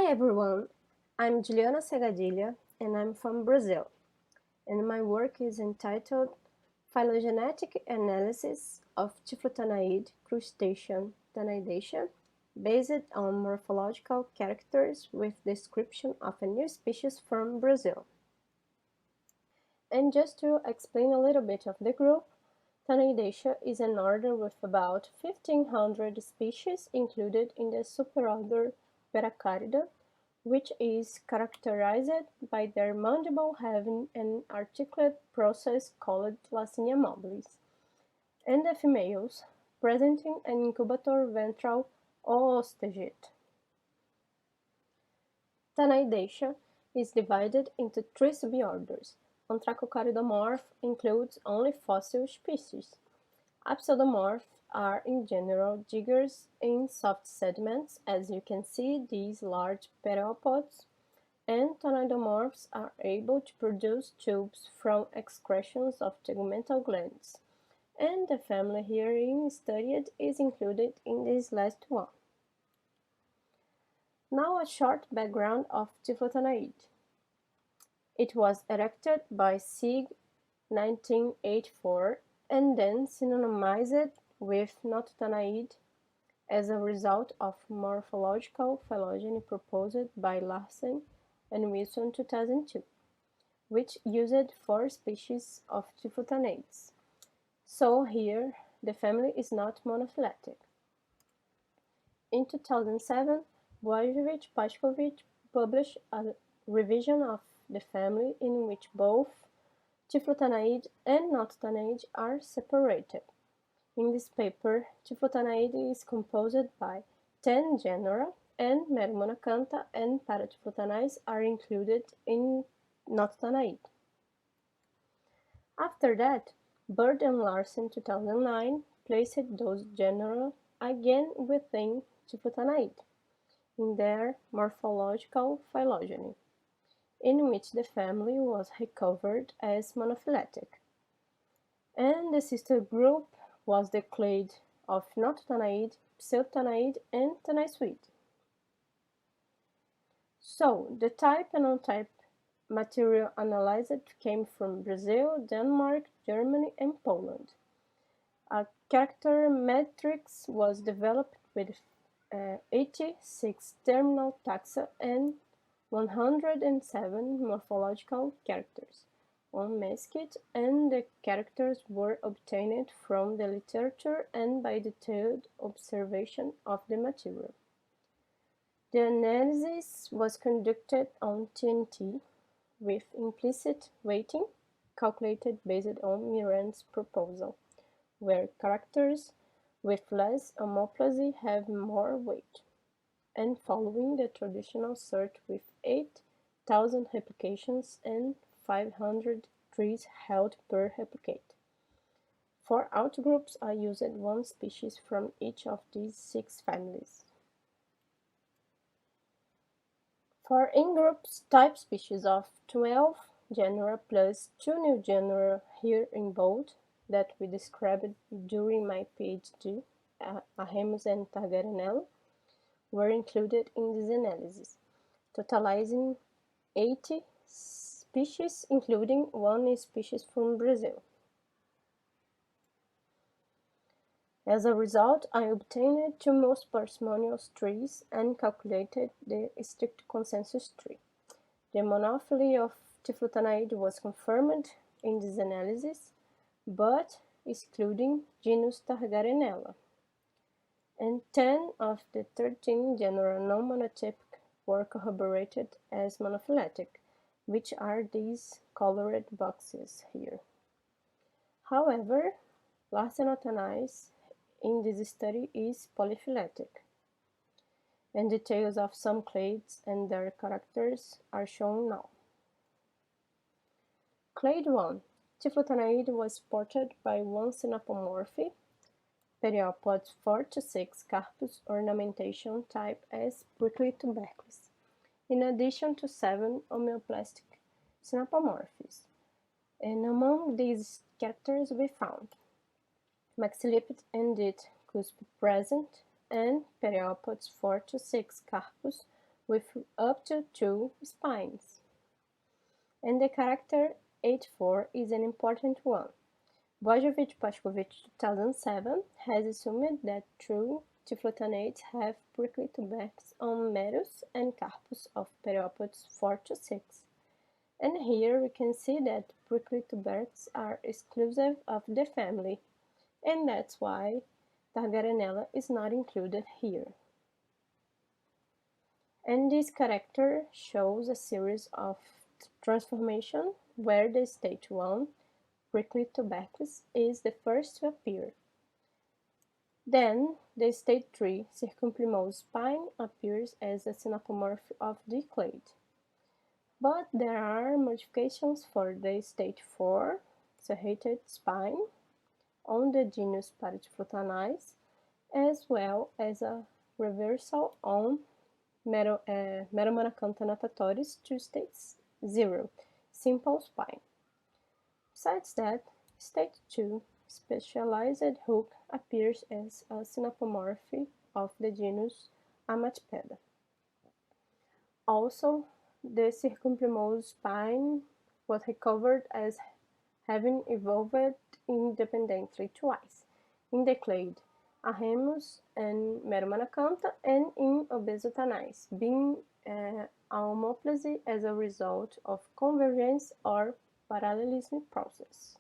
everyone, I'm Juliana Segadilha and I'm from Brazil, and my work is entitled Phylogenetic Analysis of Typhlotanaidae Crustacean Tanaidacea based on morphological characters with description of a new species from Brazil. And just to explain a little bit of the group, Tanaidacea is an order with about 1,500 species included in the superorder Paracarida, which is characterized by their mandible having an articulate process called lacinia mobilis, and the females presenting an incubator ventral oostegate. Tanaidacea is divided into three suborders. Anthracocharidomorph includes only fossil species. Apseudomorphs are in general diggers in soft sediments, as you can see these large pereopods, and tanaidomorphs are able to produce tubes from excretions of tegmental glands, and the family Herein studied is included in this last one. Now a short background of Typhlotanaidae. It was erected by Sieg 1984 and then synonymized with Nototanaidae as a result of morphological phylogeny proposed by Larsen and Wilson 2002, which used 4 species of Typhlotanaids. So here, the family is not monophyletic. In 2007, Boyevich-Pashkovich published a revision of the family in which both Typhlotanaidae and Nototanaidae are separated. In this paper, Typhlotanaidae is composed by 10 genera, and Mermonacantha and Paratyphlotanais are included in Nototanaidae. After that, Bird and Larsen 2009 placed those genera again within Typhlotanaidae in their morphological phylogeny, in which the family was recovered as monophyletic, and the sister group was the clade of Nototanaidae, Pseudotanaid, and Tanaisuid. So, the type and non-type material analyzed came from Brazil, Denmark, Germany, and Poland. A character matrix was developed with 86 terminal taxa and 107 morphological characters, unmasked, and the characters were obtained from the literature and by detailed observation of the material. The analysis was conducted on TNT with implicit weighting, calculated based on Mirand's proposal, where characters with less homoplasy have more weight, and following the traditional search with 8,000 replications and 500 trees held per replicate. For outgroups, I used 1 species from each of these 6 families. For ingroups, type species of 12 genera plus 2 new genera here in bold that we described during my PhD, Ahemus and Targarinella, were included in this analysis, totalizing 80 species, including 1 species from Brazil. As a result, I obtained 2 most parsimonious trees and calculated the strict consensus tree. The monophyly of Typhlotanaidae was confirmed in this analysis, but excluding genus Targarinella, and 10 of the 13 genera non-monotypic were corroborated as monophyletic, which are these colored boxes here. However, Larsen in this study is polyphyletic, and details of some clades and their characters are shown now. Clade 1. Typhlotanaidae was supported by 1 synapomorphy, pereopods 4 to 6 carpus ornamentation type as prickly tubercles, in addition to 7 homeoplastic synapomorphies. And among these characters we found maxilliped ended cusp present and pereopods 4 to 6 carpus with up to 2 spines. And the character 84 is an important one. Bojovic-Pashkovich 2007 has assumed that true Typhlotanates have prickly tubercles on medulla and carpus of pereopods 4 to 6. And here we can see that prickly tubercles are exclusive of the family, and that's why Targarenella is not included here. And this character shows a series of transformations where the stage 1 prickly tubercles is the first to appear. Then, the stage 3 circumplumose spine appears as a synapomorph of the clade. But there are modifications for the stage 4 serrated spine on the genus Typhlotanais, as well as a reversal on Meromonacantha natatoris to stage 0, simple spine. Besides that, stage 2 specialized hook appears as a synapomorphy of the genus Amatipeda. Also, the circumplumose spine was recovered as having evolved independently twice, in the clade Aremus and Meromonacantha and in Obesotanais, being homoplasy as a result of convergence or parallelism process.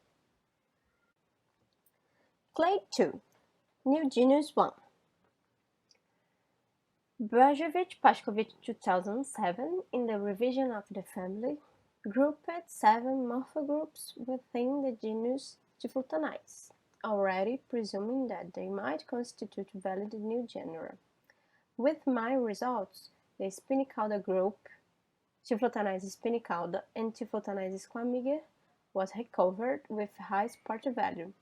Clade 2, new genus 1. Bojovic-Pashkovich 2007, in the revision of the family, grouped 7 morphogroups within the genus Typhlotanais, already presuming that they might constitute valid new genera. With my results, the spinicauda-group, Typhlotanais spinicauda and Typhlotanais squamiger, was recovered with high sport value,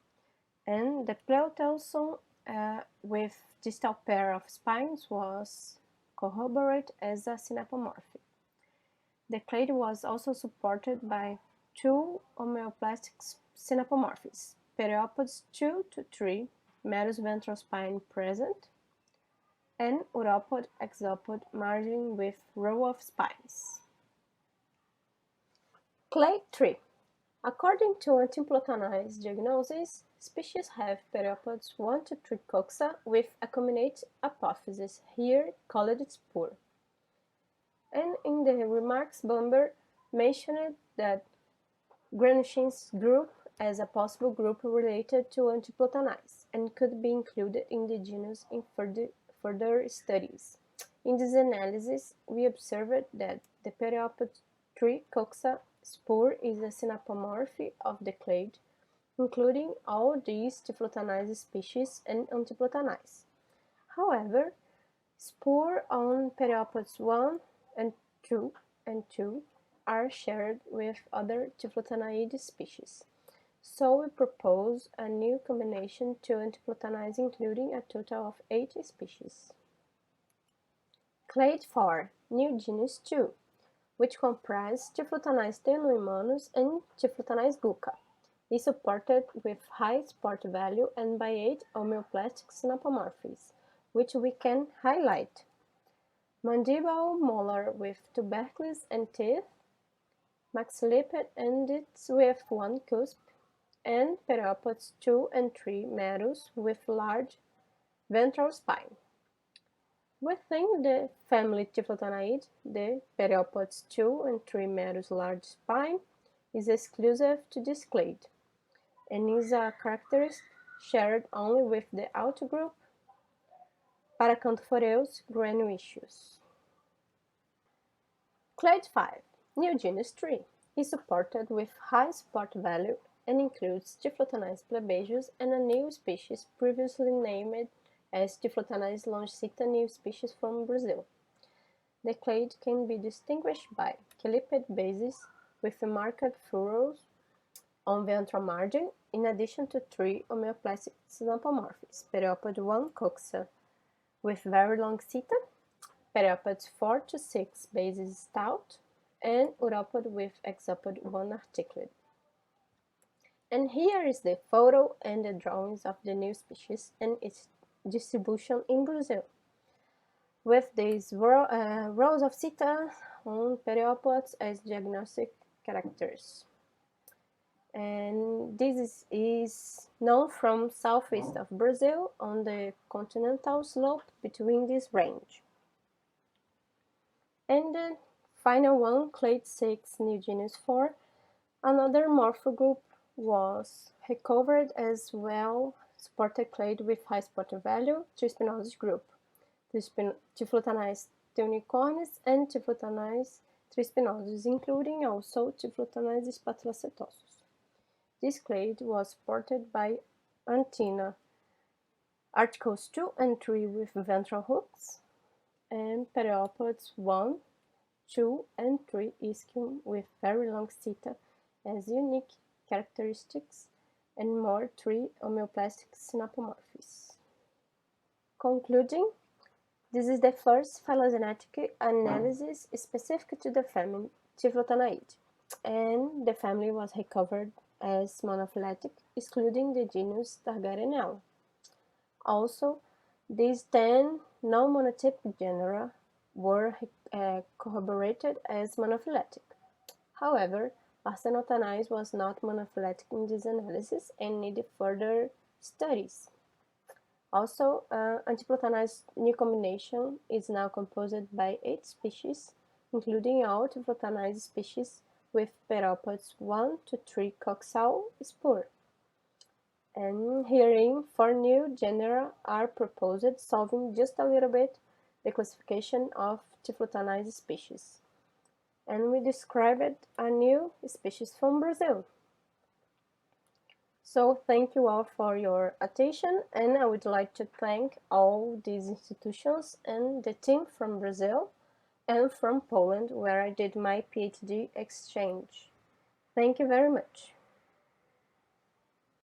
and the Pleutelson with distal pair of spines was corroborated as a synapomorphy. The clade was also supported by 2 homeoplastic synapomorphies, pereopods 2 to 3, merus ventral spine present, and uropod-exopod margin with row of spines. Clade 3. According to Antiplotanais diagnosis, species have pereopods 1 to 3 coxa with accombinate apophysis, here called spur. And in the remarks, Bamber mentioned that Granuchin's group as a possible group related to Antiplotanais and could be included in the genus in further studies. In this analysis, we observed that the pereopod 3 coxa spur is a synapomorphy of the clade, including all these Typhlotanais species and Antiplotanais. However, spur on pereopods 1 and 2 are shared with other Typhlotanaidae species. So we propose a new combination to Antiplotanais including a total of 8 species. Clade 4, new genus 2, which comprise Typhlotanais tenuimanus and Typhlotanais gucca, is supported with high sport value and by 8 homeoplastic synapomorphies, which we can highlight. Mandible molar with tubercles and teeth, maxilliped ends with 1 cusp, and pereopods 2 and 3 merus with large ventral spine. Within the family Typhlotanaidae, the pereopods 2 and 3 merus large spine is exclusive to this clade, and is a characteristic shared only with the outgroup Paracanthoreus granuicius. Clade 5, new genus 3, is supported with high sport value and includes Typhlotanais plebeius and a new species previously named as Typhlotanais longicita, new species from Brazil. The clade can be distinguished by calliped bases with marked furrows on ventral margin, in addition to 3 homeoplastic synapomorphies, pereopod 1 coxa with very long seta, pereopods 4 to 6 bases stout, and uropod with exopod 1 articulate. And here is the photo and the drawings of the new species and its distribution in Brazil. with these rows of theta on pereopods as diagnostic characters. And this is known from southeast of Brazil on the continental slope between this range. And the final one, clade 6, new genus 4, another morphogroup was recovered as well supported clade with high supporter value, trispinosus group, Typhlotanais teunicornis and Typhlotanais trispinosus, including also Typhlotanais spatulacetosus. This clade was supported by antenna, articles 2 and 3 with ventral hooks, and pereopods 1, 2, and 3 ischium with very long theta as unique characteristics, and more 3 homeoplastic synapomorphies. Concluding, this is the first phylogenetic analysis specific to the family Typhlotanaidae, and the family was recovered as monophyletic, excluding the genus Targaryenella. Also, these 10 non-monotypic genera were corroborated as monophyletic. However, Parsimonious was not monophyletic in this analysis and needed further studies. Also, Antiplotanais new combination is now composed by 8 species, including all Typhlotanais species with pereopods 1 to 3 coxal spur. And herein 4 new genera are proposed, solving just a little bit the classification of Typhlotanais species. And we described a new species from Brazil. So thank you all for your attention, and I would like to thank all these institutions and the team from Brazil and from Poland, where I did my PhD exchange. Thank you very much.